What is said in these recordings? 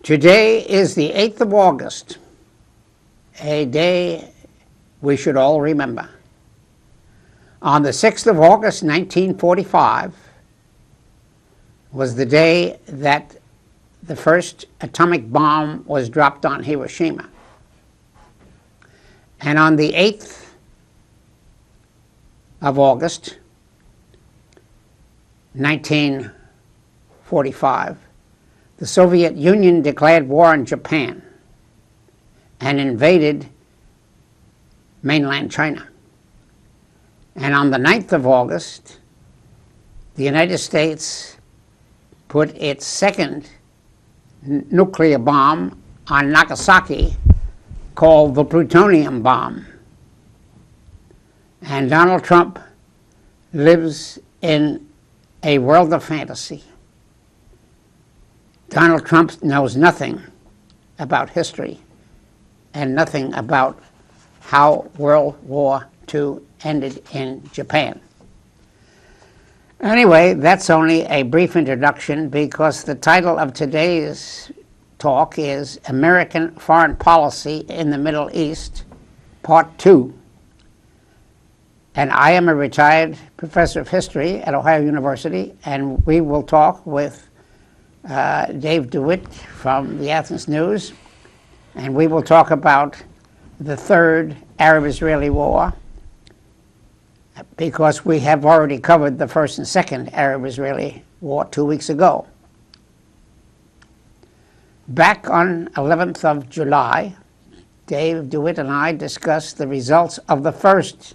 Today is the 8th of August, a day we should all remember. On the 6th of August, 1945, was the day that the first atomic bomb was dropped on Hiroshima. And on the 8th of August, 1945, the Soviet Union declared war on Japan and invaded mainland China. And on the 9th of August, the United States put its second nuclear bomb on Nagasaki, called the plutonium bomb. And Donald Trump lives in a world of fantasy. Donald Trump knows nothing about history and nothing about how World War II ended in Japan. Anyway, that's only a brief introduction because the title of today's talk is American Foreign Policy in the Middle East, Part 2. And I am a retired professor of history at Ohio University, and we will talk with Dave DeWitt from the Athens News, and we will talk about the third Arab-Israeli war, because we have already covered the first and second Arab-Israeli war 2 weeks ago. Back on 11th of July, Dave DeWitt and I discussed the results of the first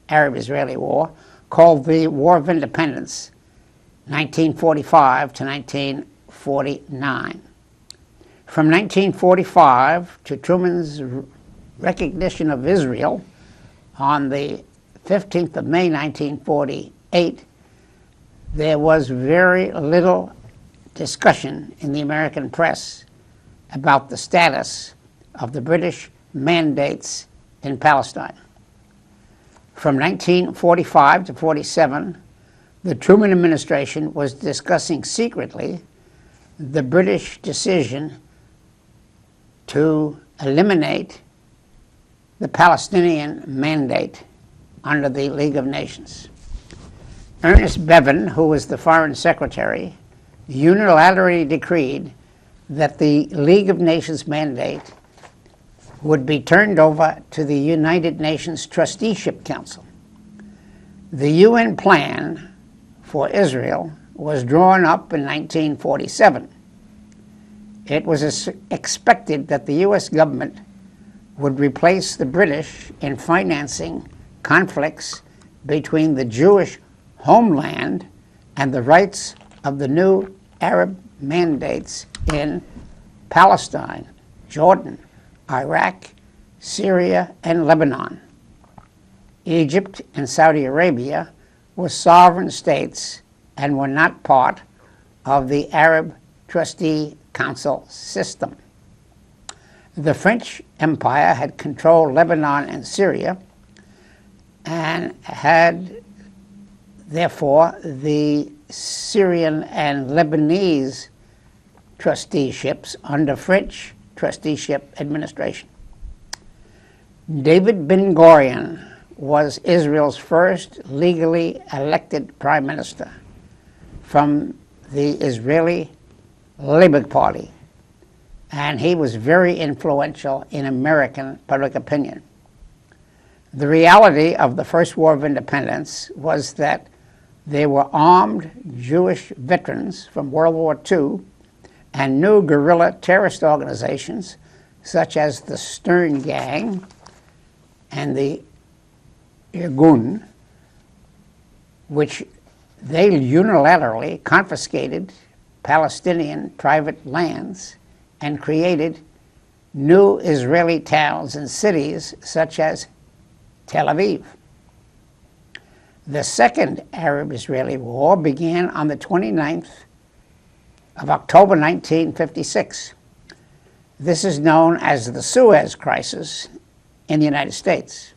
Arab-Israeli war, called the War of Independence, 1945 to 1949. From 1945 to Truman's recognition of Israel on the 15th of May, 1948, there was very little discussion in the American press about the status of the British mandates in Palestine. From 1945 to 47, the Truman administration was discussing secretly the British decision to eliminate the Palestinian mandate under the League of Nations. Ernest Bevin, who was the Foreign Secretary, unilaterally decreed that the League of Nations mandate would be turned over to the United Nations Trusteeship Council. The UN plan for Israel was drawn up in 1947. It was expected that the US government would replace the British in financing conflicts between the Jewish homeland and the rights of the new Arab mandates in Palestine, Jordan, Iraq, Syria, and Lebanon. Egypt and Saudi Arabia were sovereign states and were not part of the Arab Trustee Council system. The French Empire had controlled Lebanon and Syria and had, therefore, the Syrian and Lebanese trusteeships under French trusteeship administration. David Ben-Gurion was Israel's first legally elected prime minister from the Israeli Labor Party, and he was very influential in American public opinion. The reality of the First War of Independence was that there were armed Jewish veterans from World War II and new guerrilla terrorist organizations such as the Stern Gang and the Irgun, which they unilaterally confiscated Palestinian private lands and created new Israeli towns and cities such as Tel Aviv. The Second Arab-Israeli War began on the 29th of October 1956. This is known as the Suez Crisis in the United States.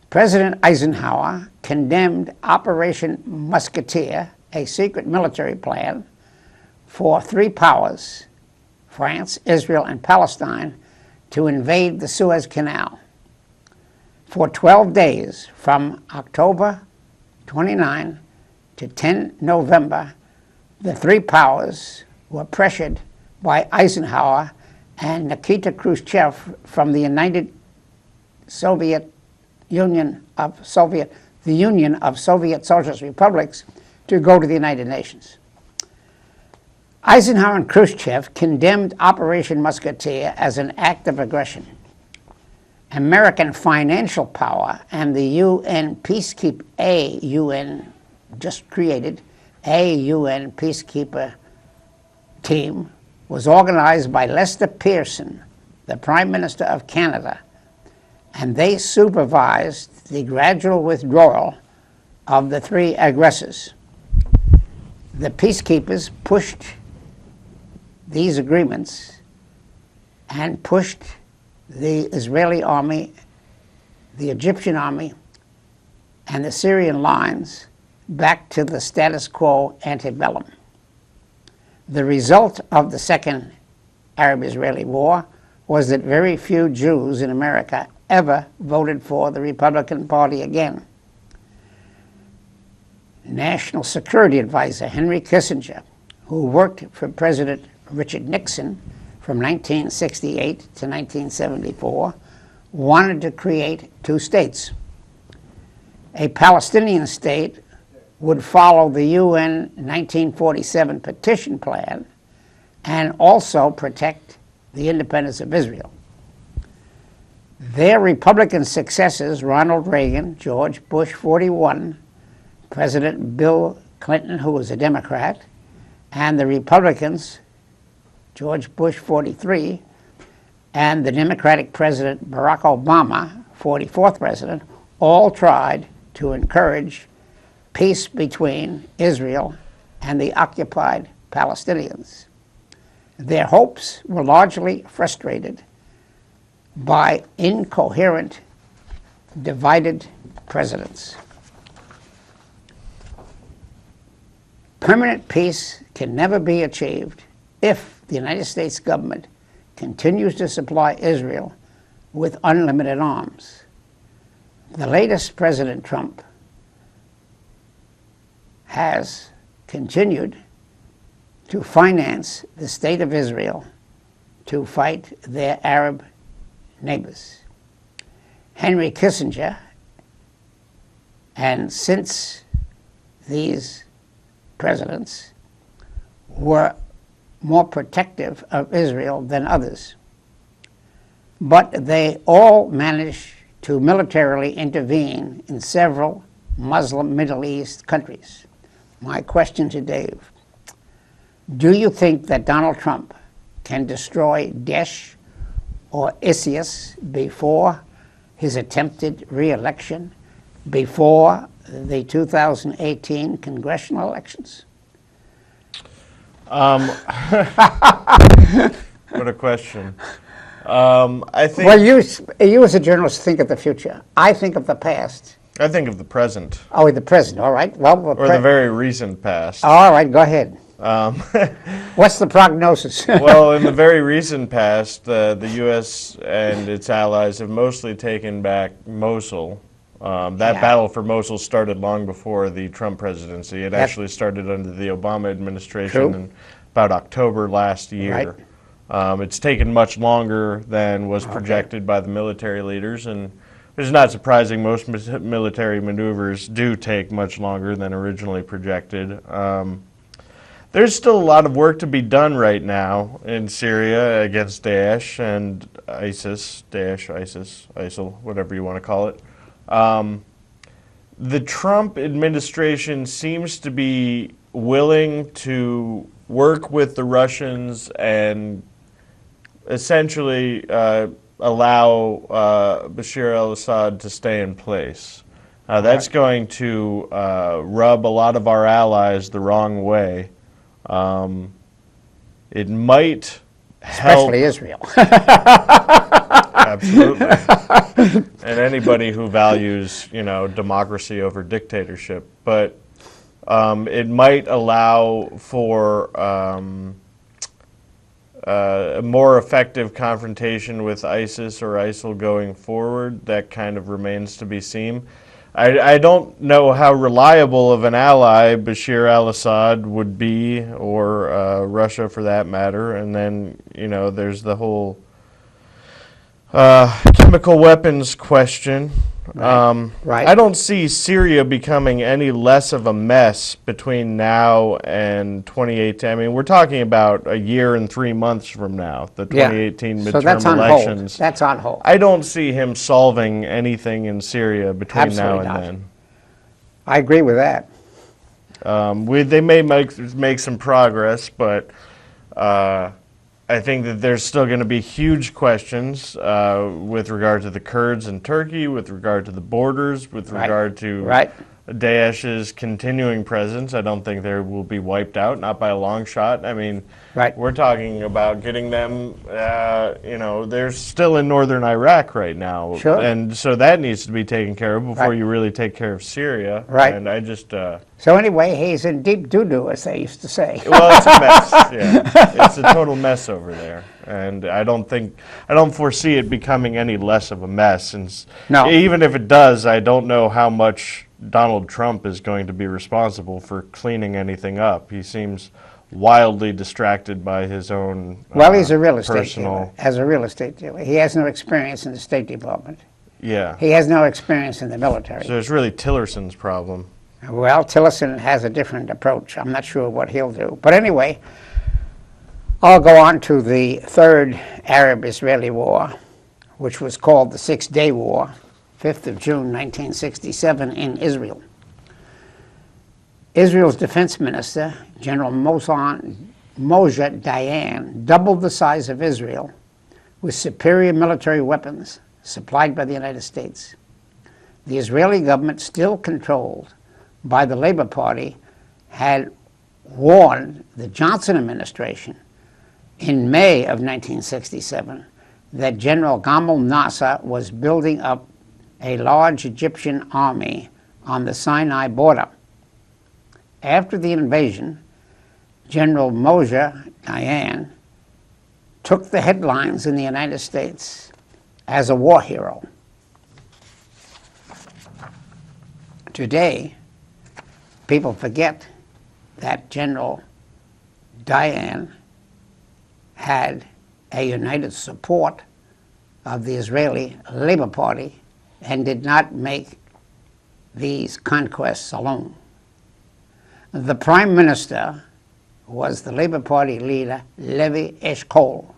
President Eisenhower condemned Operation Musketeer, a secret military plan for three powers France, Israel, and Palestine to invade the Suez Canal. For 12 days, from October 29 to 10 November, the three powers were pressured by Eisenhower and Nikita Khrushchev from the Union of Soviet Socialist Republics to go to the United Nations. Eisenhower and Khrushchev condemned Operation Musketeer as an act of aggression. American financial power and the UN just created a UN peacekeeper team was organized by Lester Pearson, the Prime Minister of Canada, and they supervised the gradual withdrawal of the three aggressors. The peacekeepers pushed these agreements and pushed the Israeli army, the Egyptian army, and the Syrian lines back to the status quo antebellum. The result of the Second Arab-Israeli War was that very few Jews in America ever voted for the Republican Party again. National Security Advisor Henry Kissinger, who worked for President Richard Nixon from 1968 to 1974, wanted to create two states. A Palestinian state would follow the UN 1947 petition plan and also protect the independence of Israel. Their Republican successors, Ronald Reagan, George Bush 41, President Bill Clinton, who was a Democrat, and the Republicans, George Bush 43, and the Democratic President Barack Obama, 44th president, all tried to encourage peace between Israel and the occupied Palestinians. Their hopes were largely frustrated by incoherent, divided presidents. Permanent peace can never be achieved if the United States government continues to supply Israel with unlimited arms. The latest President Trump has continued to finance the state of Israel to fight their Arab neighbors. Henry Kissinger, and since these presidents, were more protective of Israel than others. But they all managed to militarily intervene in several Muslim Middle East countries. My question to Dave: do you think that Donald Trump can destroy Daesh or ISIS before his attempted re-election, before the 2018 congressional elections? What a question. I think. Well, you as a journalist think of the future. I think of the past. I think of the present. Oh, the present. All right. Well, or the very recent past. All right. Go ahead. What's the prognosis? Well, in the very recent past, the U.S. and its allies have mostly taken back Mosul. That battle for Mosul started long before the Trump presidency. It actually started under the Obama administration in about October last year. Right. It's taken much longer than was projected by the military leaders, and it's not surprising. Most military maneuvers do take much longer than originally projected. There's still a lot of work to be done right now in Syria against Daesh and ISIS, ISIL, whatever you want to call it. The Trump administration seems to be willing to work with the Russians and essentially allow Bashar al-Assad to stay in place. That's going to rub a lot of our allies the wrong way. It might help. Especially Israel. Absolutely. And anybody who values, democracy over dictatorship. But it might allow for a more effective confrontation with ISIS or ISIL going forward, that kind of remains to be seen. I don't know how reliable of an ally Bashar al-Assad would be, or Russia for that matter. And then, there's the whole chemical weapons question. Right. I don't see Syria becoming any less of a mess between now and 2018. I mean, we're talking about a year and 3 months from now, the 2018 midterm so that's on elections. hold. That's on hold. I don't see him solving anything in Syria between Absolutely now and not. then. I agree with that. They may make some progress, but I think that there's still going to be huge questions with regard to the Kurds in Turkey, with regard to the borders, with regard to Daesh's continuing presence. I don't think they will be wiped out, not by a long shot. I mean, we're talking about getting them, they're still in northern Iraq right now. Sure. And so that needs to be taken care of before you really take care of Syria. Right. And I just... So anyway, he's in deep doo-doo, as they used to say. Well, it's a mess. Yeah, it's a total mess over there, and I don't foresee it becoming any less of a mess. And No. Even if it does, I don't know how much Donald Trump is going to be responsible for cleaning anything up. He seems wildly distracted by his own Well, he's a real estate personal. dealer. As a real estate dealer, he has no experience in the State Department. Yeah. He has no experience in the military. So it's really Tillerson's problem. Well, Tillerson has a different approach. I'm not sure what he'll do. But anyway, I'll go on to the third Arab-Israeli war, which was called the Six-Day War, 5th of June, 1967, in Israel. Israel's defense minister, General Moshe Dayan, doubled the size of Israel with superior military weapons supplied by the United States. The Israeli government, still controlled by the Labor Party, had warned the Johnson administration in May of 1967 that General Gamal Nasser was building up a large Egyptian army on the Sinai border. After the invasion, General Moshe Dayan took the headlines in the United States as a war hero. Today, people forget that General Dayan had a united support of the Israeli Labor Party and did not make these conquests alone. The Prime Minister was the Labor Party leader, Levi Eshkol.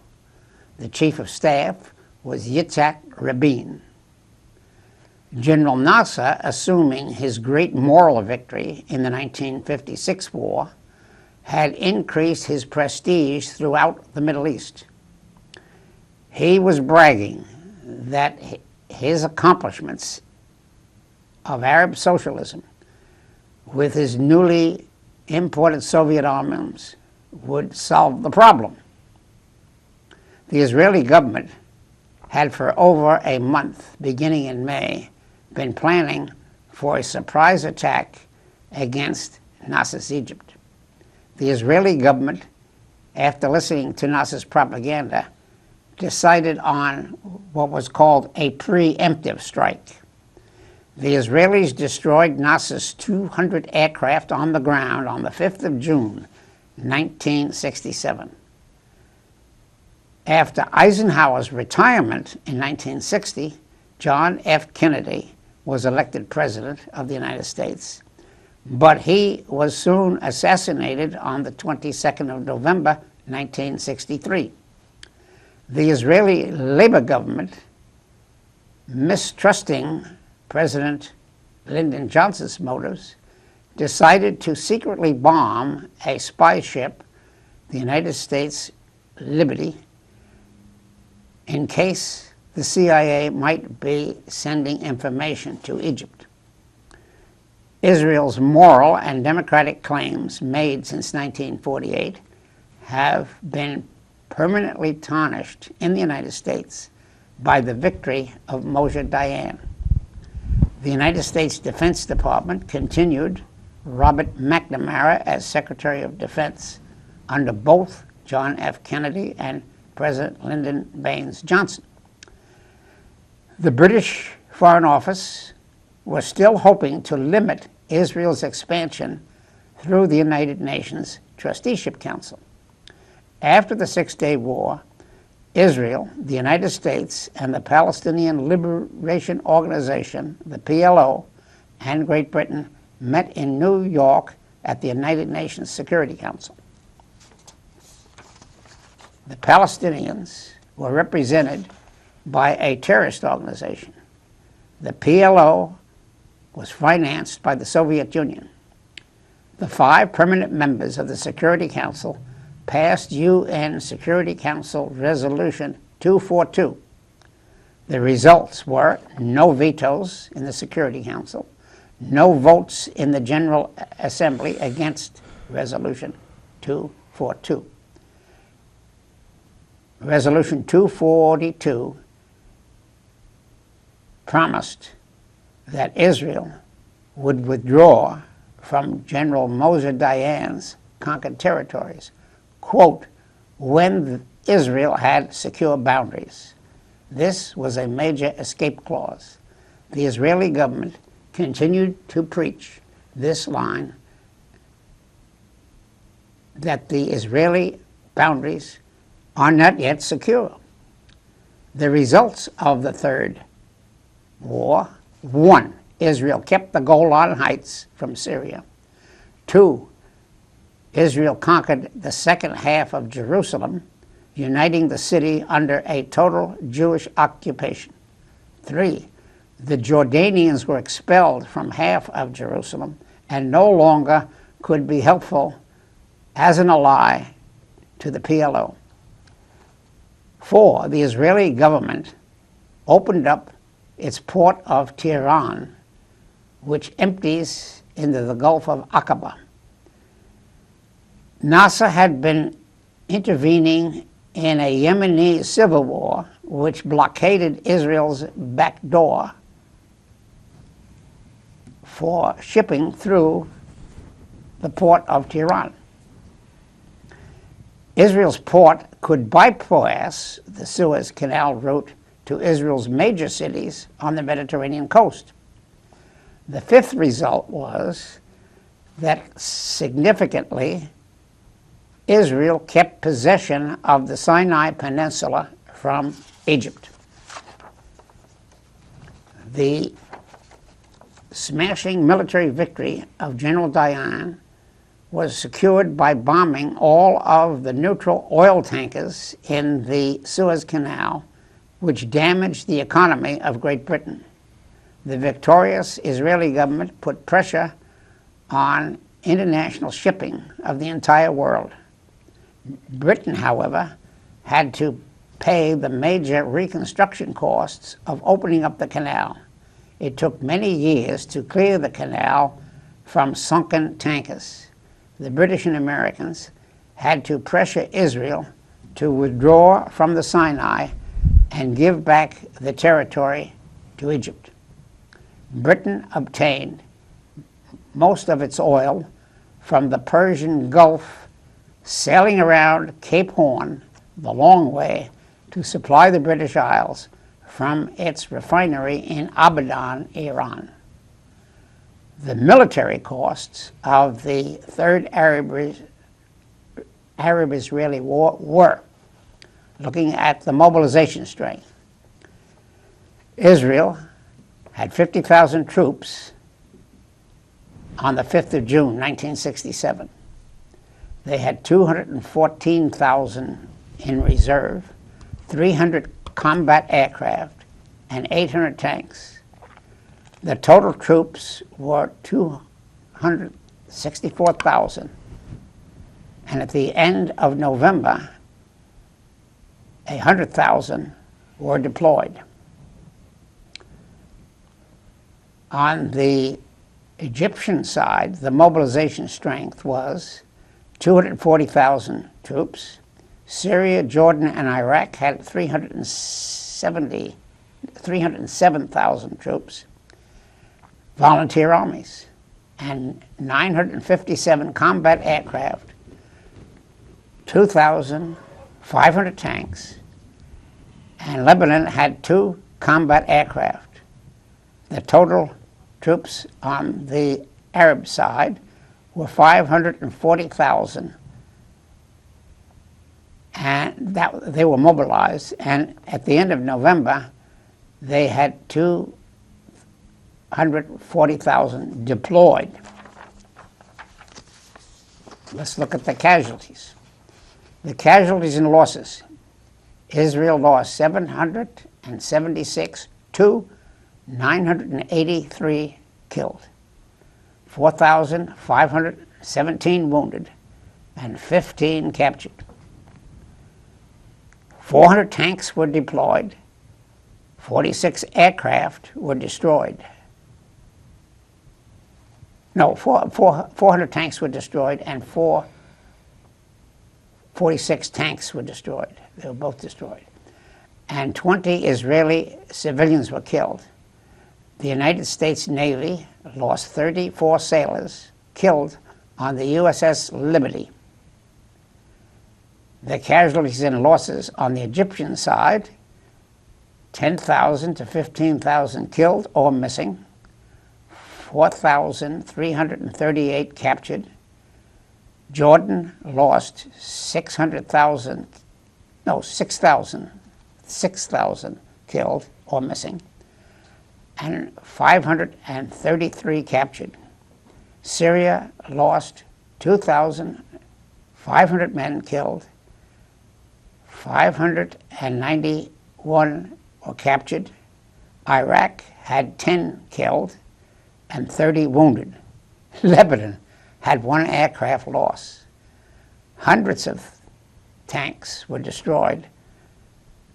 The Chief of Staff was Yitzhak Rabin. General Nasser, assuming his great moral victory in the 1956 war, had increased his prestige throughout the Middle East. He was bragging that his accomplishments of Arab socialism with his newly imported Soviet armaments would solve the problem. The Israeli government had for over a month, beginning in May, been planning for a surprise attack against Nasser's Egypt. The Israeli government, after listening to Nasser's propaganda, decided on what was called a preemptive strike. The Israelis destroyed Nasser's 200 aircraft on the ground on the 5th of June, 1967. After Eisenhower's retirement in 1960, John F. Kennedy was elected President of the United States, but he was soon assassinated on the 22nd of November, 1963. The Israeli Labor government, mistrusting President Lyndon Johnson's motives, decided to secretly bomb a spy ship, the United States Liberty, in case the CIA might be sending information to Egypt. Israel's moral and democratic claims made since 1948 have been permanently tarnished in the United States by the victory of Moshe Dayan. The United States Defense Department continued Robert McNamara as Secretary of Defense under both John F. Kennedy and President Lyndon Baines Johnson. The British Foreign Office was still hoping to limit Israel's expansion through the United Nations Trusteeship Council. After the Six-Day War, Israel, the United States, and the Palestinian Liberation Organization, the PLO, and Great Britain met in New York at the United Nations Security Council. The Palestinians were represented by a terrorist organization. The PLO was financed by the Soviet Union. The 5 permanent members of the Security Council passed UN Security Council Resolution 242. The results were no vetoes in the Security Council, no votes in the General Assembly against Resolution 242. Resolution 242 promised that Israel would withdraw from General Moshe Dayan's conquered territories, quote, when Israel had secure boundaries. This was a major escape clause. The Israeli government continued to preach this line that the Israeli boundaries are not yet secure. The results of the Third War: 1. Israel kept the Golan Heights from Syria. 2. Israel conquered the second half of Jerusalem, uniting the city under a total Jewish occupation. 3. The Jordanians were expelled from half of Jerusalem and no longer could be helpful as an ally to the PLO. 4. The Israeli government opened up its port of Tehran, which empties into the Gulf of Aqaba. Nasser had been intervening in a Yemeni civil war which blockaded Israel's back door for shipping through the port of Tehran. Israel's port could bypass the Suez Canal route to Israel's major cities on the Mediterranean coast. The 5th result was that significantly Israel kept possession of the Sinai Peninsula from Egypt. The smashing military victory of General Dayan was secured by bombing all of the neutral oil tankers in the Suez Canal, which damaged the economy of Great Britain. The victorious Israeli government put pressure on international shipping of the entire world. Britain, however, had to pay the major reconstruction costs of opening up the canal. It took many years to clear the canal from sunken tankers. The British and Americans had to pressure Israel to withdraw from the Sinai and give back the territory to Egypt. Britain obtained most of its oil from the Persian Gulf, sailing around Cape Horn the long way to supply the British Isles from its refinery in Abadan, Iran. The military costs of the Third Arab-Israeli War were, looking at the mobilization strength, Israel had 50,000 troops on the 5th of June, 1967. They had 214,000 in reserve, 300 combat aircraft, and 800 tanks. The total troops were 264,000. And at the end of November, 100,000 were deployed. On the Egyptian side, the mobilization strength was 240,000 troops. Syria, Jordan, and Iraq had 307,000 troops, volunteer armies, and 957 combat aircraft 2,500 tanks, and Lebanon had 2 combat aircraft. The total troops on the Arab side were 540,000, and that they were mobilized, and at the end of November they had 240,000 deployed. Let's look at the casualties. The casualties and losses. Israel lost 776 to 983 killed, 4,517 wounded, and 15 captured. 400 tanks were deployed, 46 aircraft were destroyed. No, 400 tanks were destroyed, and 46 tanks were destroyed. They were both destroyed. And 20 Israeli civilians were killed. The United States Navy lost 34 sailors killed on the USS Liberty. The casualties and losses on the Egyptian side, 10,000 to 15,000 killed or missing, 4,338 captured. Jordan lost 6,000 killed or missing, and 533 captured. Syria lost 2,500 men killed, 591 were captured. Iraq had 10 killed and 30 wounded. Lebanon had 1 aircraft loss. Hundreds of tanks were destroyed,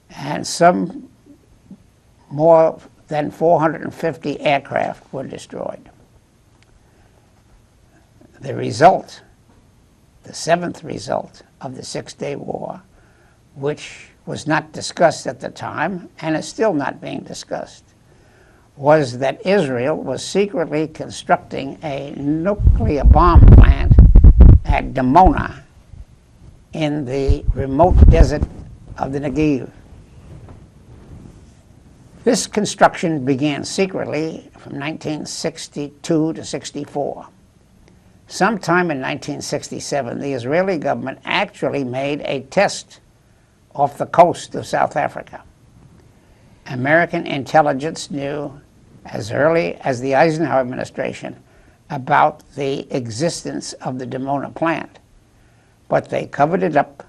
and some more than 450 aircraft were destroyed. The result, the 7th result of the Six-Day War, which was not discussed at the time and is still not being discussed, was that Israel was secretly constructing a nuclear bomb plant at Dimona in the remote desert of the Negev. This construction began secretly from 1962 to 64. Sometime in 1967, the Israeli government actually made a test off the coast of South Africa. American intelligence knew as early as the Eisenhower administration about the existence of the Dimona plant, but they covered it up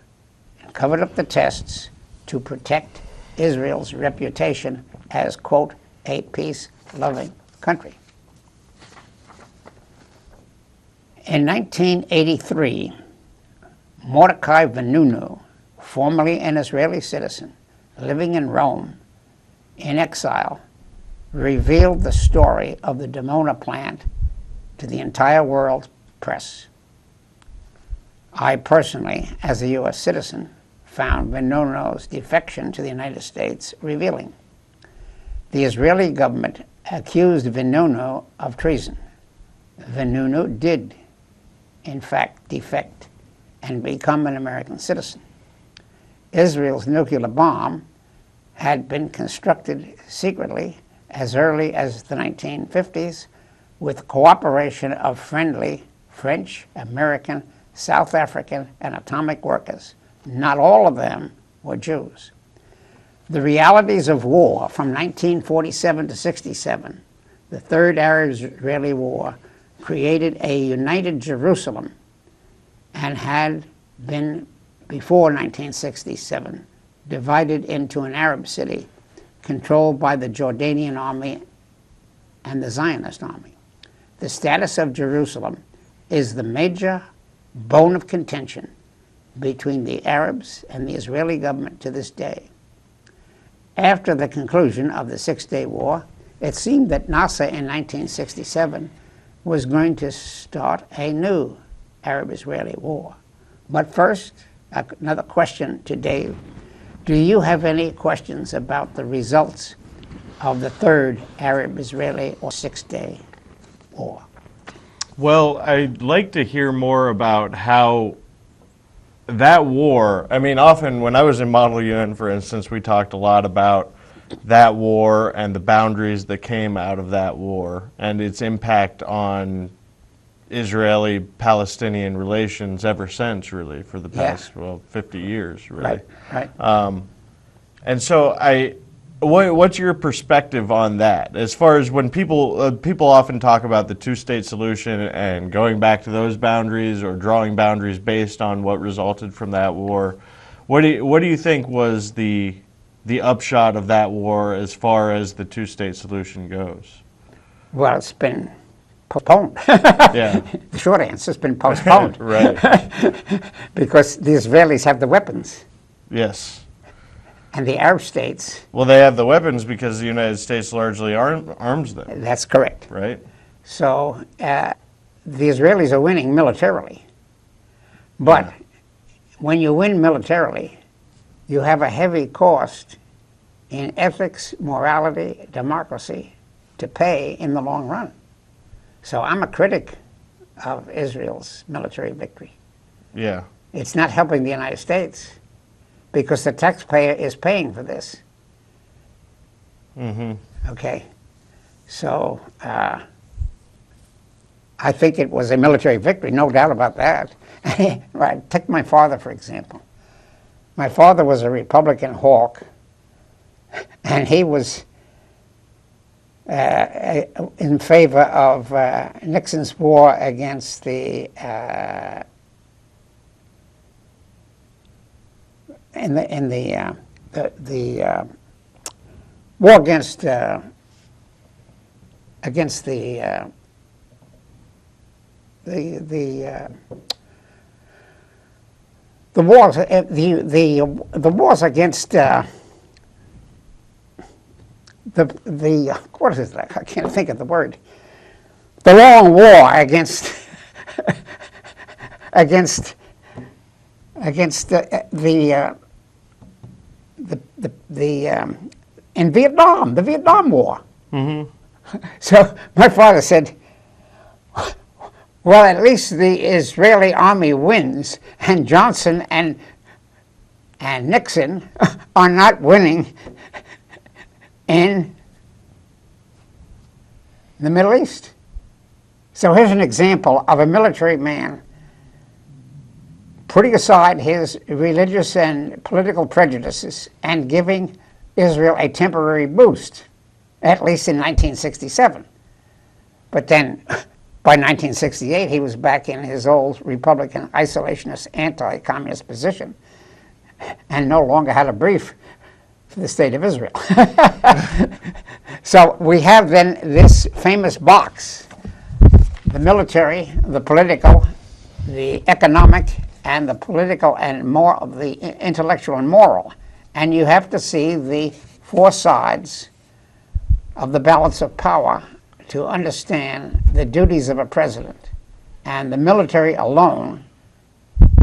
and covered up the tests to protect Israel's reputation as, quote, a peace-loving country. In 1983, Mordecai Vanunu, formerly an Israeli citizen living in Rome in exile, revealed the story of the Dimona plant to the entire world press. I personally, as a U.S. citizen, found Vanunu's defection to the United States revealing. The Israeli government accused Vanunu of treason. Vanunu did, in fact, defect and become an American citizen. Israel's nuclear bomb had been constructed secretly as early as the 1950s with cooperation of friendly French, American, South African, and atomic workers. Not all of them were Jews. The realities of war from 1947 to 67, the Third Arab-Israeli War, created a united Jerusalem and had been, before 1967, divided into an Arab city controlled by the Jordanian army and the Zionist army. The status of Jerusalem is the major bone of contention between the Arabs and the Israeli government to this day. After the conclusion of the Six-Day War, it seemed that Nasser in 1967 was going to start a new Arab-Israeli war. But first, another question to Dave. Do you have any questions about the results of the Third Arab-Israeli or Six-Day War? Well, I'd like to hear more about how that war, I mean, often when I was in Model UN, for instance, we talked a lot about that war and the boundaries that came out of that war and its impact on Israeli-Palestinian relations ever since, really, for the past, 50 years, really. Right. And so what's your perspective on that? As far as when people often talk about the two-state solution and going back to those boundaries or drawing boundaries based on what resulted from that war, what do you think was the upshot of that war as far as the two-state solution goes? Well, it's been postponed. Yeah. The short answer has been postponed. Right. Because the Israelis have the weapons. Yes. And the Arab states. Well, they have the weapons because the United States largely arms them. That's correct. Right. So the Israelis are winning militarily. But when you win militarily, you have a heavy cost in ethics, morality, democracy to pay in the long run. So I'm a critic of Israel's military victory. Yeah. It's not helping the United States because the taxpayer is paying for this. Mm-hmm. Okay. So I think it was a military victory, no doubt about that. Right. Take my father, for example. My father was a Republican hawk, and he was in favor of Nixon's war against the war against the wars against what is that? I can't think of the word. The long war against in Vietnam, the Vietnam War. Mm-hmm. So my father said, well, at least the Israeli army wins, and Johnson and Nixon are not winning in the Middle East. So here's an example of a military man putting aside his religious and political prejudices and giving Israel a temporary boost, at least in 1967. But then by 1968, he was back in his old Republican, isolationist, anti-communist position and no longer had a brief for the state of Israel. So we have then this famous box: the military, the political, the economic, and the political and more of the intellectual and moral. And you have to see the four sides of the balance of power to understand the duties of a president. And the military alone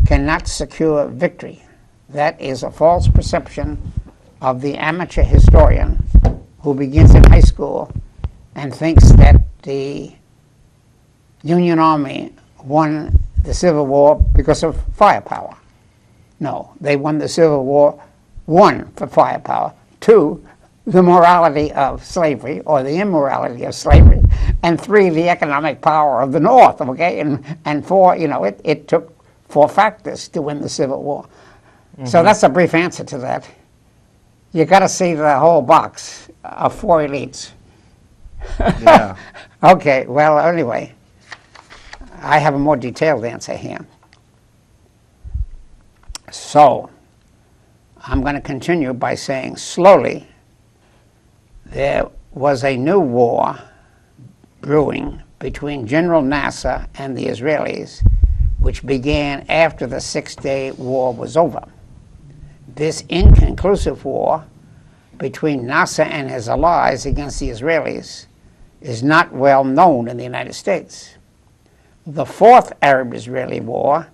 cannot secure victory. That is a false perception of the amateur historian who begins in high school and thinks that the Union Army won the Civil War because of firepower. No, they won the Civil War, one, for firepower, two, the morality of slavery or the immorality of slavery, and three, the economic power of the North, okay? And four, it took four factors to win the Civil War. Mm-hmm. So that's a brief answer to that. You got to see the whole box of four elites. Yeah. Okay, well, anyway, I have a more detailed answer here. So, I'm going to continue by saying slowly there was a new war brewing between General Nasser and the Israelis, which began after the Six-Day War was over. This inconclusive war between Nasser and his allies against the Israelis is not well known in the United States. The Fourth Arab-Israeli War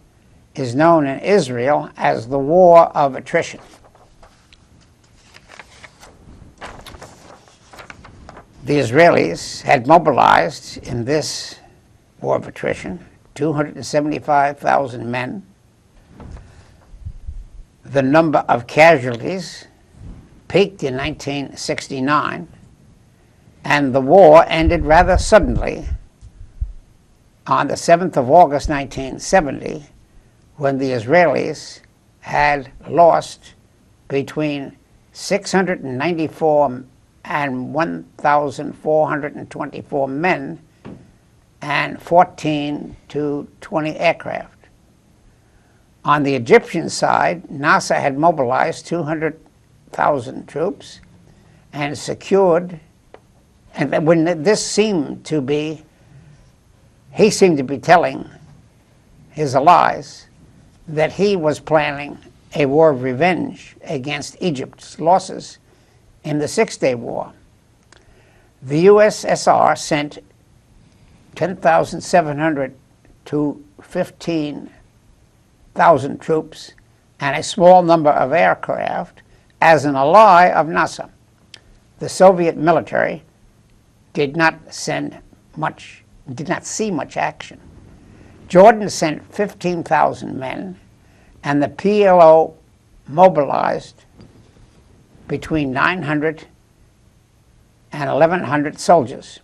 is known in Israel as the War of Attrition. The Israelis had mobilized in this War of Attrition 275,000 men the number of casualties peaked in 1969, and the war ended rather suddenly on the 7th of August 1970, when the Israelis had lost between 694 and 1,424 men and 14 to 20 aircraft. On the Egyptian side, NASA had mobilized 200,000 troops and secured, and when this seemed to be, he seemed to be telling his allies that he was planning a war of revenge against Egypt's losses in the Six-Day War. The USSR sent 10,700 to 15,000 troops and a small number of aircraft as an ally of NASA. The Soviet military did not see much action. Jordan sent 15,000 men, and the PLO mobilized between 900 and 1,100 soldiers.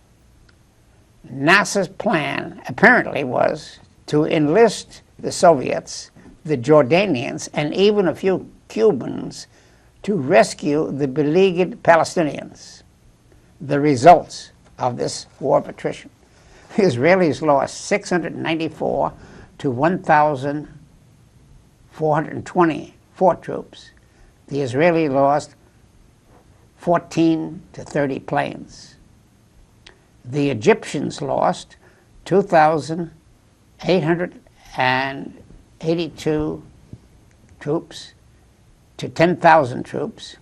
NASA's plan apparently was to enlist the Soviets, the Jordanians, and even a few Cubans to rescue the beleaguered Palestinians. The results of this war of attrition: the Israelis lost 694 to 1,424 troops. The Israeli lost 14 to 30 planes. The Egyptians lost 2,882 troops to 10,000 troops.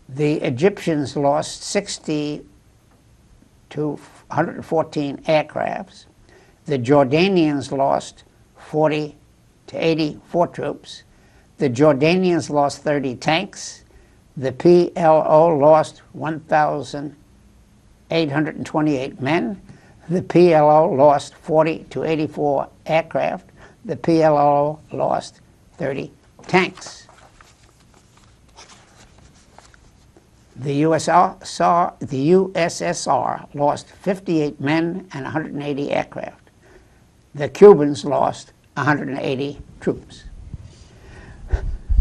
The Egyptians lost 60 to 114 aircrafts. The Jordanians lost 40 to 84 troops. The Jordanians lost 30 tanks. The PLO lost 1,828 men. The PLO lost 40 to 84 aircraft. The PLO lost 30 tanks. The USSR lost 58 men and 180 aircraft. The Cubans lost 180 troops.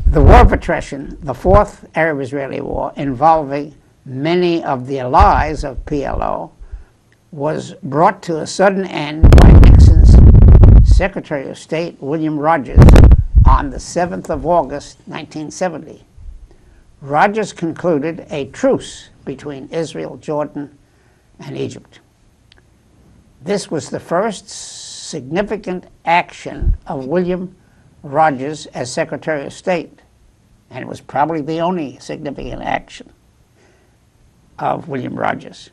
The War of Attrition, the Fourth Arab-Israeli War, involving many of the allies of PLO, was brought to a sudden end by Nixon's Secretary of State, William Rogers, on the 7th of August, 1970. Rogers concluded a truce between Israel, Jordan, and Egypt. This was the first significant action of William Rogers as Secretary of State, and it was probably the only significant action of William Rogers.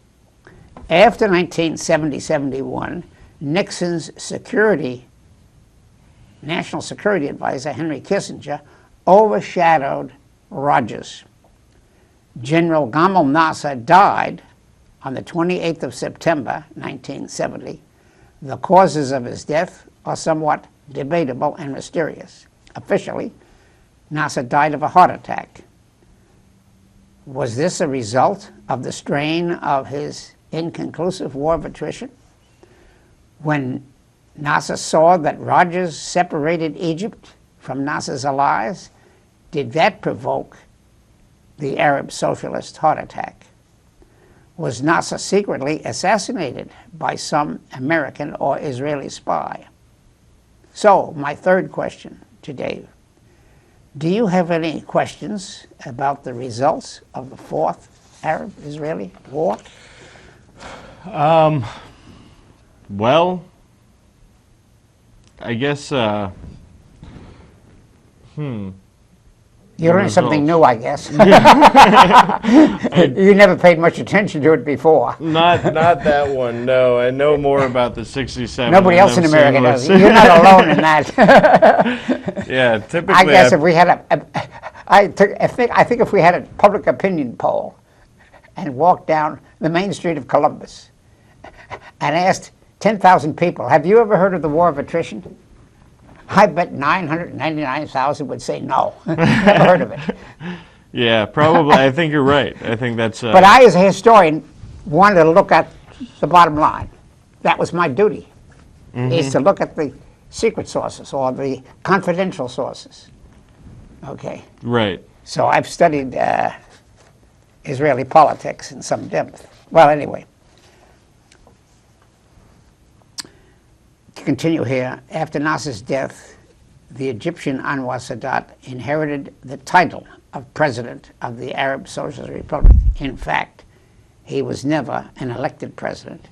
After 1970-71, Nixon's national security advisor, Henry Kissinger, overshadowed Rogers. General Gamal Nasser died on the 28th of September, 1970. The causes of his death are somewhat debatable and mysterious. Officially, Nasser died of a heart attack. Was this a result of the strain of his inconclusive war of attrition? When Nasser saw that Rogers separated Egypt from Nasser's allies, did that provoke the Arab socialist heart attack? Was Nasser secretly assassinated by some American or Israeli spy? So, my third question to Dave. Do you have any questions about the results of the Fourth Arab-Israeli War? Well, I guess, You learned something new, I guess. You never paid much attention to it before. Not that one, no. I know more about the 67. Nobody else in America does. You're not alone in that. Yeah, typically. I guess if we had I think if we had a public opinion poll and walked down the main street of Columbus and asked 10,000 people, have you ever heard of the War of Attrition? I bet 999,000 would say no. Never heard of it. Yeah, probably. I think you're right. I think that's. But I, as a historian, wanted to look at the bottom line. That was my duty, is to look at the secret sources or the confidential sources. Okay. Right. So I've studied Israeli politics in some depth. Well, anyway. To continue here, after Nasser's death, the Egyptian Anwar Sadat inherited the title of President of the Arab Socialist Republic. In fact, he was never an elected president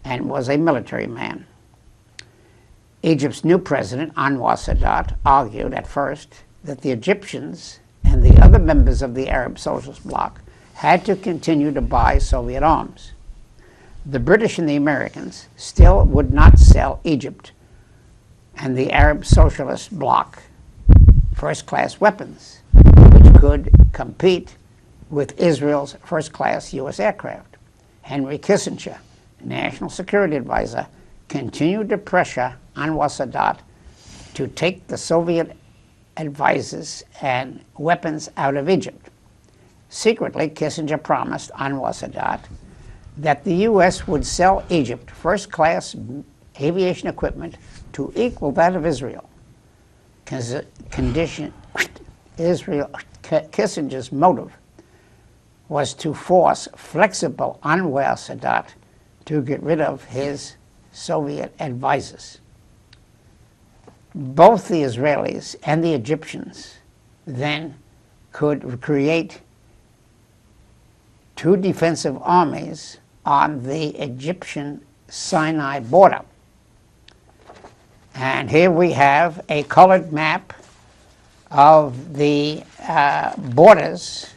and was a military man. Egypt's new president, Anwar Sadat, argued at first that the Egyptians and the other members of the Arab Socialist bloc had to continue to buy Soviet arms. The British and the Americans still would not sell Egypt and the Arab Socialist bloc first-class weapons, which could compete with Israel's first-class U.S. aircraft. Henry Kissinger, National Security Advisor, continued to pressure Anwar Sadat to take the Soviet advisors and weapons out of Egypt. Secretly, Kissinger promised Anwar Sadat that the U.S. would sell Egypt first-class aviation equipment to equal that of Israel. Kissinger's motive was to force flexible Anwar Sadat to get rid of his Soviet advisors. Both the Israelis and the Egyptians then could create two defensive armies on the Egyptian Sinai border. And here we have a colored map of the borders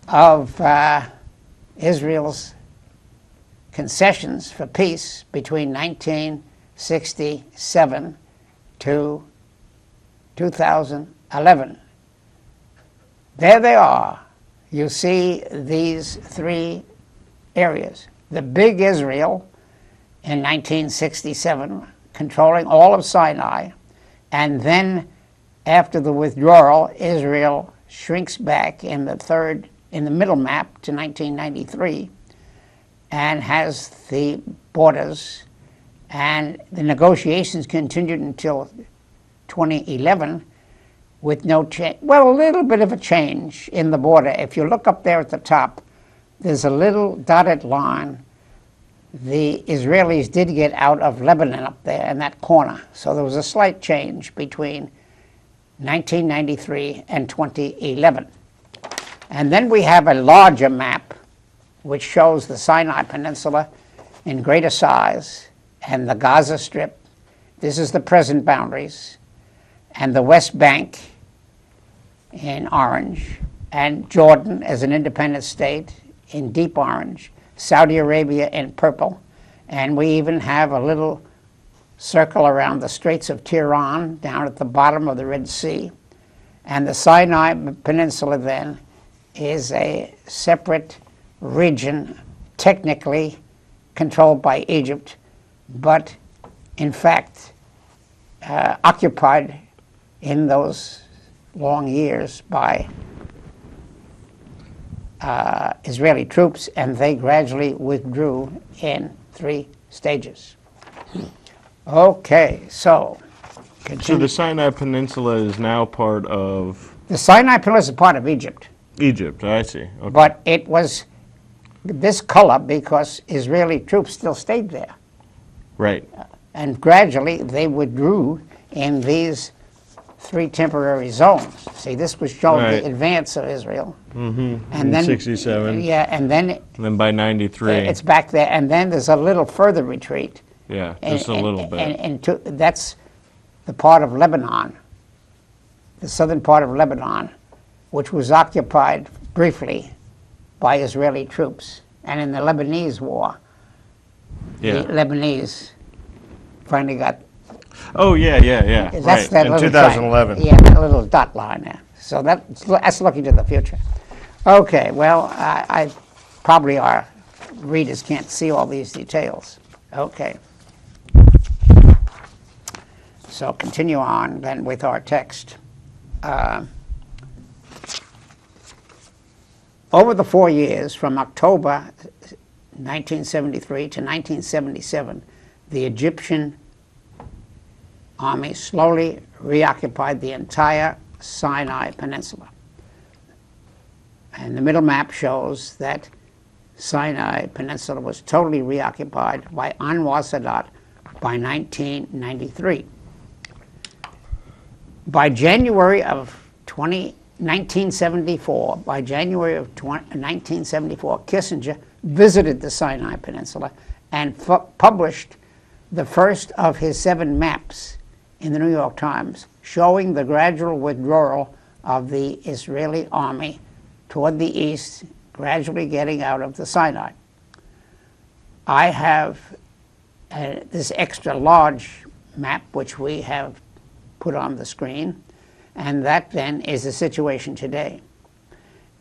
of Israel's concessions for peace between 1967 to 2011. There they are. You see these three areas. The big Israel in 1967, controlling all of Sinai, and then after the withdrawal, Israel shrinks back in the middle map to 1993 and has the borders, and the negotiations continued until 2011 with no change. Well, a little bit of a change in the border. If you look up there at the top, there's a little dotted line. The Israelis did get out of Lebanon up there in that corner. So there was a slight change between 1993 and 2011. And then we have a larger map which shows the Sinai Peninsula in greater size and the Gaza Strip. This is the present boundaries. And the West Bank in orange, and Jordan as an independent state in deep orange, Saudi Arabia in purple, and we even have a little circle around the Straits of Tiran down at the bottom of the Red Sea. And the Sinai Peninsula then is a separate region, technically controlled by Egypt, but in fact occupied in those long years by Israeli troops, and they gradually withdrew in 3 stages. Okay, so continue. So the Sinai Peninsula is now part of... The Sinai Peninsula is part of Egypt. Egypt, I see. Okay. But it was this color because Israeli troops still stayed there. Right. And gradually they withdrew in these 3 temporary zones. See, this was showing the advance of Israel. And then 67. Yeah, and then by 93. it's back there, and then there's a little further retreat. Yeah, just a little bit. And that's the part of Lebanon, the southern part of Lebanon, which was occupied briefly by Israeli troops. And in the Lebanese war, the Lebanese finally got... Oh, yeah. That's right. that In little 2011. Triangle. Yeah, that little dot line there. So that's looking to the future. Okay, well, I probably our readers can't see all these details. Okay. So continue on then with our text. Over the 4 years, from October 1973 to 1977, the Egyptian army slowly reoccupied the entire Sinai Peninsula. And the middle map shows that Sinai Peninsula was totally reoccupied by Anwar Sadat by 1993. By January of 1974, Kissinger visited the Sinai Peninsula and published the first of his 7 maps in the New York Times, showing the gradual withdrawal of the Israeli army toward the east, gradually getting out of the Sinai. I have this extra large map, which we have put on the screen, and that then is the situation today.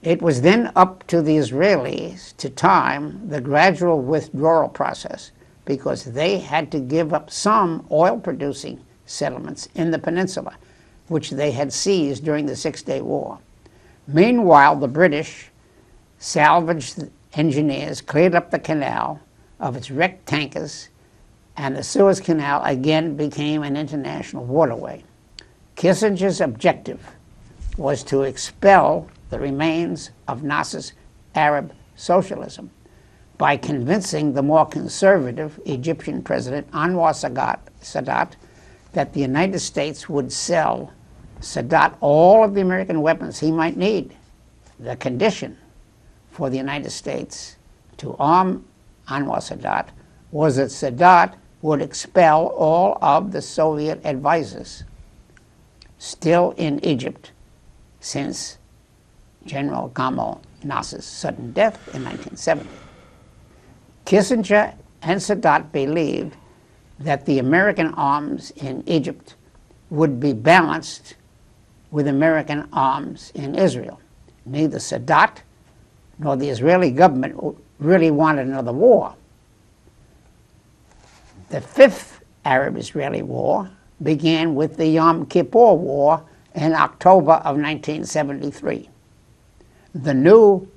It was then up to the Israelis to time the gradual withdrawal process, because they had to give up some oil-producing settlements in the peninsula, which they had seized during the Six-Day War. Meanwhile, the British salvage engineers cleared up the canal of its wrecked tankers, and the Suez Canal again became an international waterway. Kissinger's objective was to expel the remains of Nasser's Arab socialism by convincing the more conservative Egyptian president Anwar Sadat that the United States would sell Sadat all of the American weapons he might need. The condition for the United States to arm Anwar Sadat was that Sadat would expel all of the Soviet advisors still in Egypt since General Gamal Nasser's sudden death in 1970. Kissinger and Sadat believed that the American arms in Egypt would be balanced with American arms in Israel. Neither Sadat nor the Israeli government really wanted another war. The 5th Arab-Israeli War began with the Yom Kippur War in October of 1973. The new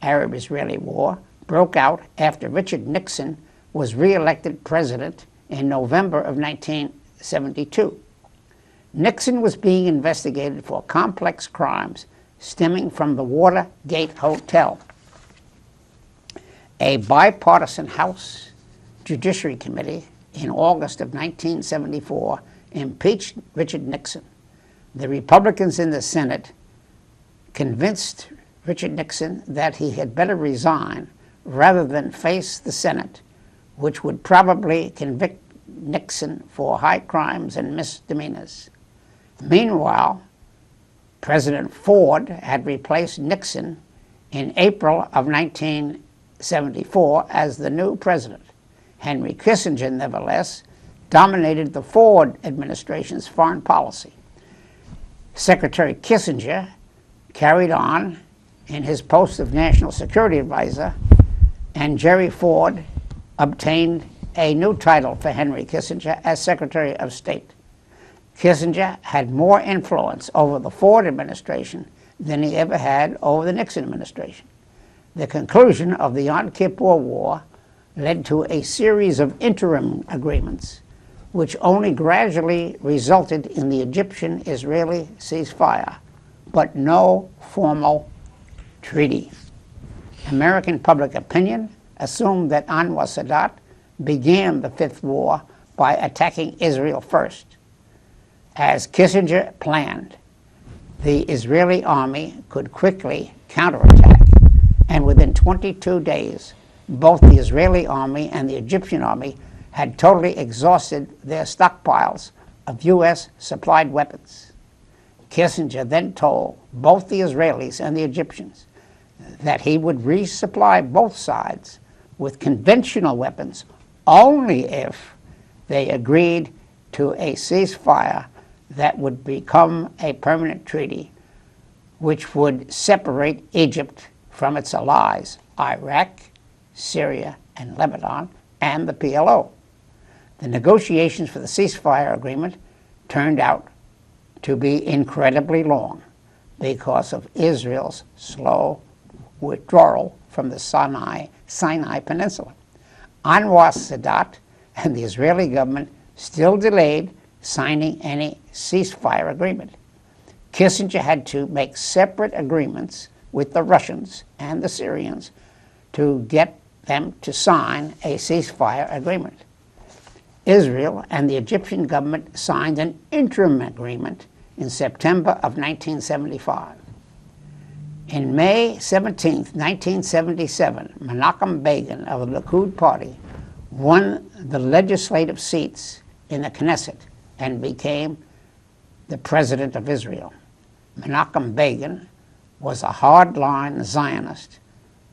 Arab-Israeli War broke out after Richard Nixon was re-elected president in November of 1972. Nixon was being investigated for complex crimes stemming from the Watergate Hotel. A bipartisan House Judiciary Committee in August of 1974 impeached Richard Nixon. The Republicans in the Senate convinced Richard Nixon that he had better resign rather than face the Senate, which would probably convict Nixon for high crimes and misdemeanors. Meanwhile, President Ford had replaced Nixon in April of 1974 as the new president. Henry Kissinger, nevertheless, dominated the Ford administration's foreign policy. Secretary Kissinger carried on in his post of National Security Advisor, and Jerry Ford obtained a new title for Henry Kissinger as Secretary of State. Kissinger had more influence over the Ford administration than he ever had over the Nixon administration. The conclusion of the Yom Kippur War led to a series of interim agreements, which only gradually resulted in the Egyptian-Israeli ceasefire, but no formal treaty. American public opinion assumed that Anwar Sadat began the 5th war by attacking Israel first. As Kissinger planned, the Israeli army could quickly counterattack, and within 22 days, both the Israeli army and the Egyptian army had totally exhausted their stockpiles of U.S.-supplied weapons. Kissinger then told both the Israelis and the Egyptians that he would resupply both sides with conventional weapons only if they agreed to a ceasefire that would become a permanent treaty, which would separate Egypt from its allies, Iraq, Syria, and Lebanon, and the PLO. The negotiations for the ceasefire agreement turned out to be incredibly long because of Israel's slow withdrawal from the Sinai Peninsula. Anwar Sadat and the Israeli government still delayed signing any ceasefire agreement. Kissinger had to make separate agreements with the Russians and the Syrians to get them to sign a ceasefire agreement. Israel and the Egyptian government signed an interim agreement in September of 1975. In May 17, 1977, Menachem Begin of the Likud party won the legislative seats in the Knesset and became the president of Israel. Menachem Begin was a hardline Zionist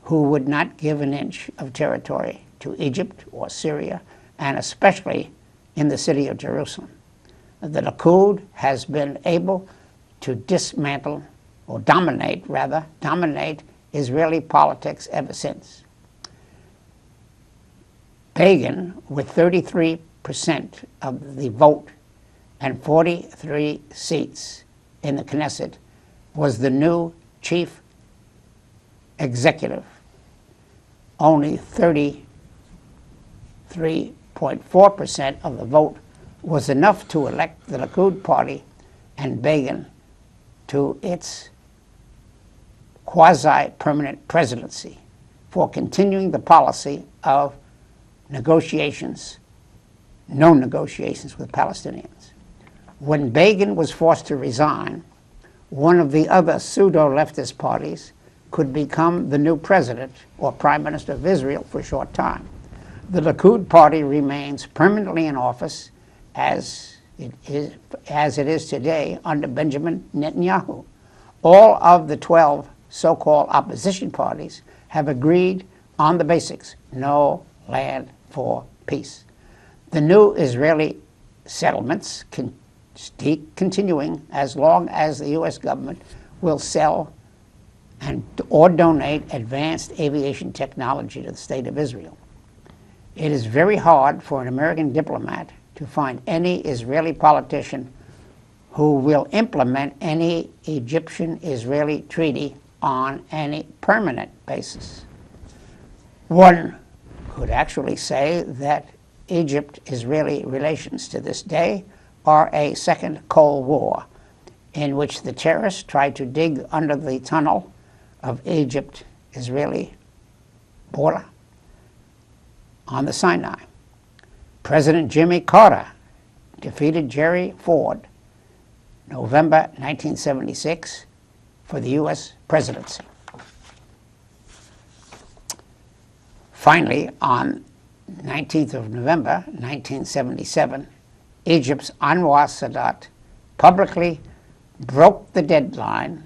who would not give an inch of territory to Egypt or Syria, and especially in the city of Jerusalem. The Likud has been able to dismantle, or dominate Israeli politics ever since. Begin, with 33% of the vote and 43 seats in the Knesset, was the new chief executive. Only 33.4% of the vote was enough to elect the Likud party and Begin to its quasi-permanent presidency for continuing the policy of negotiations, no negotiations with Palestinians. When Begin was forced to resign, one of the other pseudo-leftist parties could become the new president or prime minister of Israel for a short time. The Likud party remains permanently in office as it is today under Benjamin Netanyahu. All of the 12 so-called opposition parties have agreed on the basics: no land for peace. The new Israeli settlements continuing as long as the U.S. government will sell or donate advanced aviation technology to the state of Israel. It is very hard for an American diplomat to find any Israeli politician who will implement any Egyptian-Israeli treaty on any permanent basis. One could actually say that Egypt-Israeli relations to this day are a second Cold War, in which the terrorists tried to dig under the tunnel of Egypt-Israeli border on the Sinai. President Jimmy Carter defeated Gerry Ford, November 1976, for the U.S. presidency. Finally, on 19th of November 1977, Egypt's Anwar Sadat publicly broke the deadlock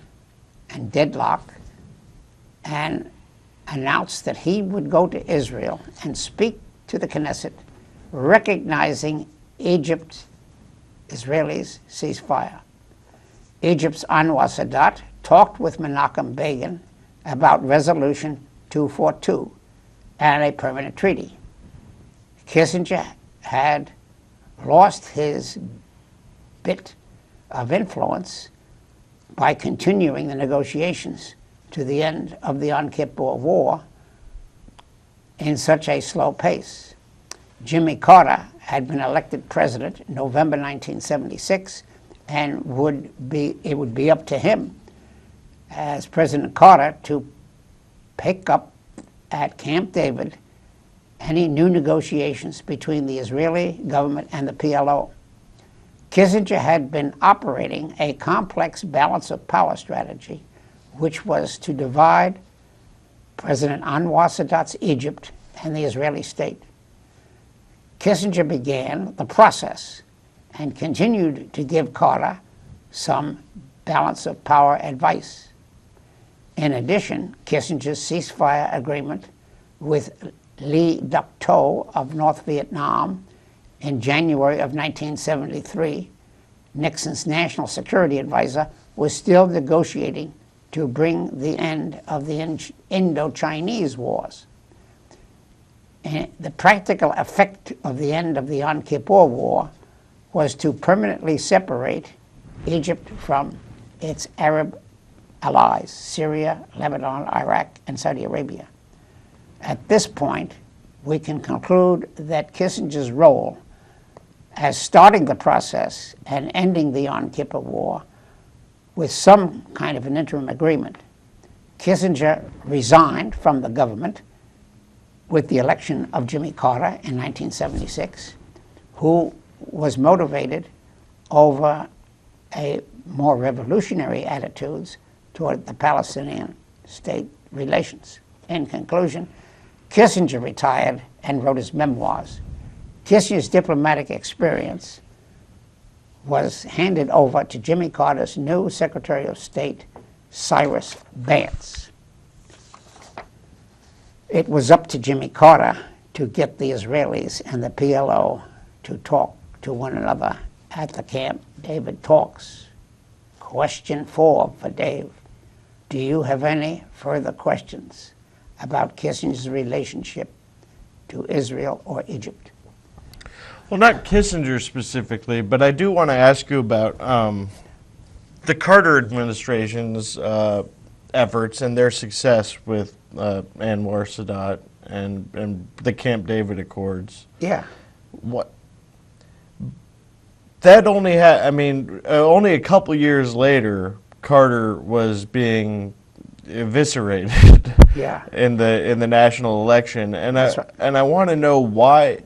and announced that he would go to Israel and speak to the Knesset, recognizing Egypt-Israelis' ceasefire. Egypt's Anwar Sadat talked with Menachem Begin about Resolution 242 and a permanent treaty. Kissinger had lost his bit of influence by continuing the negotiations to the end of the Yom Kippur War in such a slow pace. Jimmy Carter had been elected president in November 1976, and it would be up to him as President Carter to pick up at Camp David any new negotiations between the Israeli government and the PLO. Kissinger had been operating a complex balance of power strategy, which was to divide President Anwar Sadat's Egypt and the Israeli state. Kissinger began the process and continued to give Carter some balance of power advice. In addition, Kissinger's ceasefire agreement with Lee Duc-Tho of North Vietnam in January of 1973, Nixon's national security advisor, was still negotiating to bring the end of the Indo-Chinese wars. And the practical effect of the end of the Yom Kippur War was to permanently separate Egypt from its Arab allies, Syria, Lebanon, Iraq, and Saudi Arabia. At this point, we can conclude that Kissinger's role as starting the process and ending the Yom Kippur War with some kind of an interim agreement. Kissinger resigned from the government with the election of Jimmy Carter in 1976, who was motivated over a more revolutionary attitudes toward the Palestinian state relations. In conclusion, Kissinger retired and wrote his memoirs. Kissinger's diplomatic experience was handed over to Jimmy Carter's new Secretary of State, Cyrus Vance. It was up to Jimmy Carter to get the Israelis and the PLO to talk to one another at the Camp David talks. Question 4 for Dave. Do you have any further questions about Kissinger's relationship to Israel or Egypt? Well, not Kissinger specifically, but I do want to ask you about the Carter administration's efforts and their success with Anwar Sadat and the Camp David Accords. Yeah. What? That only had, I mean, only a couple years later, Carter was being eviscerated Yeah. in the national election, and That's right. I want to know why.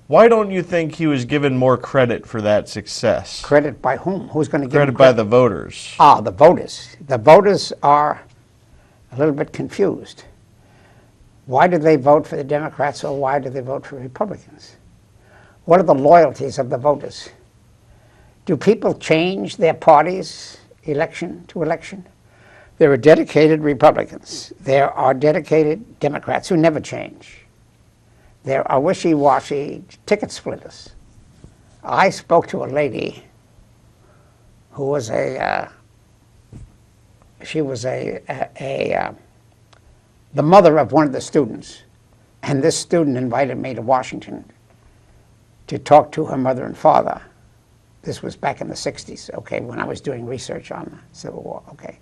Why don't you think he was given more credit for that success? Credit by whom? Who's going to give Credit him by the voters. Ah, the voters. The voters are a little bit confused. Why do they vote for the Democrats or why do they vote for Republicans? What are the loyalties of the voters? Do people change their parties election to election? There are dedicated Republicans. There are dedicated Democrats who never change. There are wishy-washy ticket splitters. I spoke to a lady who was the mother of one of the students, and this student invited me to Washington to talk to her mother and father. This was back in the 60s, okay, when I was doing research on the Civil War, okay.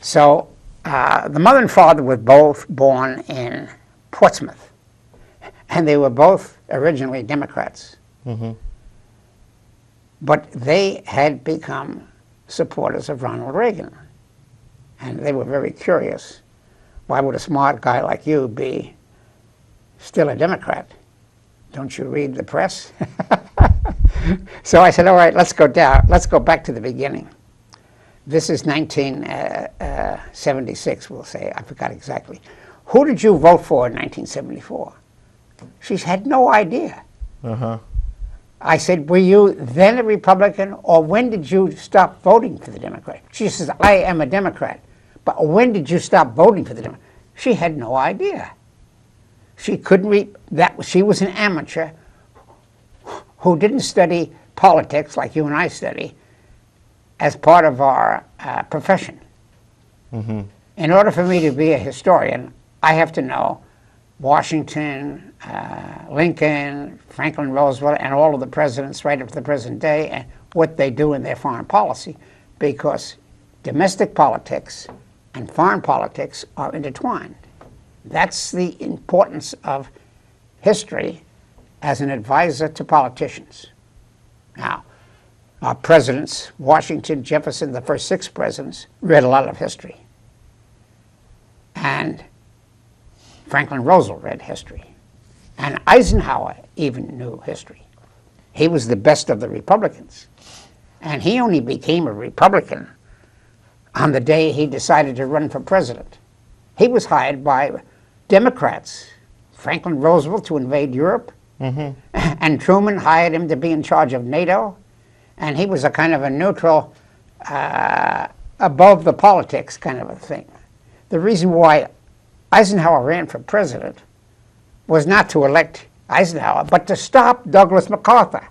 So the mother and father were both born in Portsmouth, and they were both originally Democrats. Mm-hmm. But they had become supporters of Ronald Reagan. And they were very curious. Why would a smart guy like you be still a Democrat? Don't you read the press? So I said, all right, let's go back to the beginning. This is 1976, we'll say. I forgot exactly. Who did you vote for in 1974? She had no idea. Uh-huh. I said, were you then a Republican, or when did you stop voting for the Democrat? She says, I am a Democrat. But when did you stop voting for the Democrat? She had no idea. She couldn't read that. She was an amateur who didn't study politics like you and I study as part of our profession. Mm-hmm. In order for me to be a historian, I have to know Washington, Lincoln, Franklin Roosevelt, and all of the presidents right up to the present day, and what they do in their foreign policy, because domestic politics and foreign politics are intertwined. That's the importance of history as an advisor to politicians. Now, our presidents, Washington, Jefferson, the first 6 presidents, read a lot of history. And Franklin Roosevelt read history. And Eisenhower even knew history. He was the best of the Republicans. And he only became a Republican on the day he decided to run for president. He was hired by Democrats, Franklin Roosevelt to invade Europe, and Truman hired him to be in charge of NATO, and he was a kind of a neutral, above the politics kind of a thing. The reason why Eisenhower ran for president was not to elect Eisenhower, but to stop Douglas MacArthur.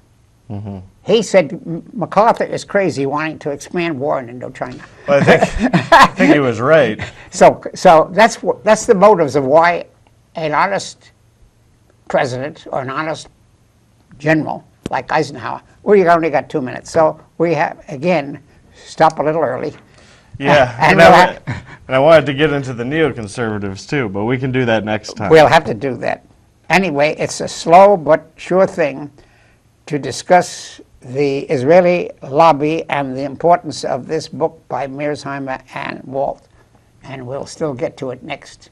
Mm-hmm. He said MacArthur is crazy wanting to expand war in Indochina. Well, I think he was right. So that's the motives of why an honest president or an honest general like Eisenhower. We only got 2 minutes. So we have, again, stop a little early. Yeah, And and I wanted to get into the neoconservatives too, but we can do that next time. we'll have to do that. Anyway, it's a slow but sure thing to discuss the Israeli lobby and the importance of this book by Mearsheimer and Walt. And we'll still get to it next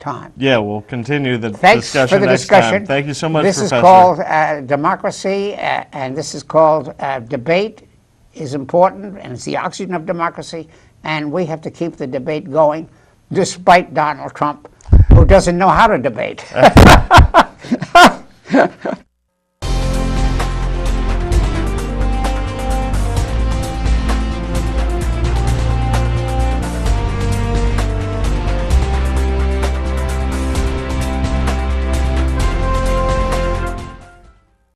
time. Yeah, we'll continue the Thanks discussion for the next discussion. time. Thank you so much, This Professor. is called Democracy, and this is called Debate is Important, and it's the oxygen of democracy, and we have to keep the debate going despite Donald Trump, who doesn't know how to debate.